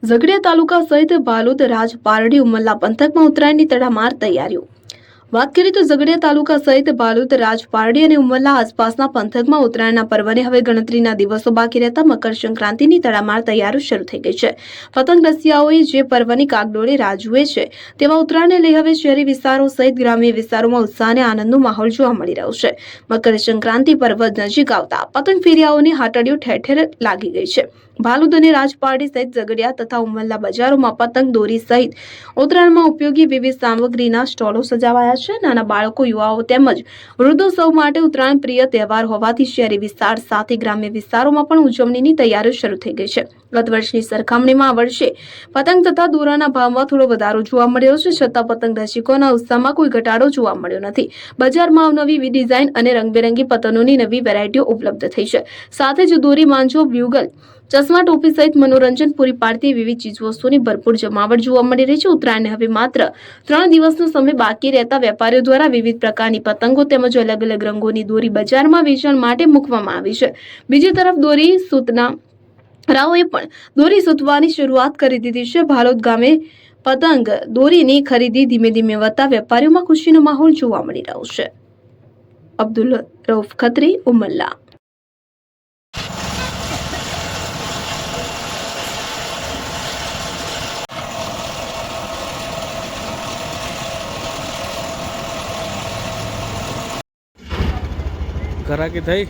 ઝઘડિયા તાલુકા સહિત ભાલોદ, રાજ, પારડી, ઉમરલા પંથકમાં ઉત્તરાયણની તડામાર તૈયારીઓ। વાત કરીએ તો ઝઘડિયા તાલુકા સહિત ભાલોદ, રાજ, પારડી અને ઉમરલા આસપાસના પંથકમાં ઉત્તરાયણના પર્વને હવે ગણતરીના દિવસો બાકી રહેતા મકર સંક્રાંતિની તડામાર તૈયારીઓ શરૂ થઈ ગઈ છે। પતંગ રસિયાઓએ જે પર્વની કાગડોળે રાહ જુએ છે તેવા ઉત્તરાયણને લઈ હવે શહેરી વિસ્તારો સહિત ગ્રામ્ય વિસ્તારોમાં ઉત્સાહ અને આનંદનો માહોલ જોવા મળી રહ્યો છે। મકર સંક્રાંતિ પર્વ નજીક આવતા પતંગ ફેરિયાઓની હાટડીઓ ઠેર ઠેર લાગી ગઈ છે। ભાલુદ અને રાજપારડી સહિત ઝઘડિયા તથા ઉમરલા બજારોમાં પતંગ દોરી સહિત ઉત્તરાયણમાં ઉપયોગી વિવિધ સામગ્રીના સ્ટોલો સજાવાયા છે। નાના બાળકો, યુવાઓ તેમજ વૃદ્ધો સૌ માટે ઉત્તરાયણ પ્રિય તહેવાર હોવાથી શહેરી વિસ્તાર સાથે ગ્રામ્ય વિસ્તારોમાં પણ ઉજવણીની તૈયારીઓ શરૂ થઈ ગઈ છે। ગત વર્ષની સરખામણીમાં આ વર્ષે પતંગ તથા દોરાના ભાવમાં થોડો વધારો જોવા મળ્યો છે, છતાં પતંગ રસિકોના ઉત્સાહમાં કોઈ ઘટાડો જોવા મળ્યો નથી। બજારમાં નવી ડિઝાઇન અને રંગબેરંગી પતંગોની નવી વેરાયટીઓ ઉપલબ્ધ થઈ છે। સાથે જ દોરી, માંજો, બ્યુગલ, ચશ્મા, ટોપી સહિત મનોરંજન પૂરી પાડતી વિવિધ ચીજવસ્તુઓની ભરપૂર જમાવટ જોવા મળી રહી છે। ઉત્તરાયણને હવે માત્ર 3 દિવસનો સમય બાકી રહેતા વેપારીઓ દ્વારા વિવિધ પ્રકારની પતંગો તેમજ અલગ અલગ રંગોની દોરી બજારમાં વેચાણ માટે મૂકવામાં આવી છે। બીજી તરફ દોરી સૂતના રાઓએ પણ દોરી સૂતવાની શરૂઆત કરી દીધી છે। ભાલોદ ગામે પતંગ દોરીની ખરીદી ધીમે ધીમે વધતા વેપારીઓમાં ખુશીનો માહોલ જોવા મળી રહ્યો છે। અબ્દુલ રઉફ ખત્રી, ઉમરલા। ઘરાકી થઈ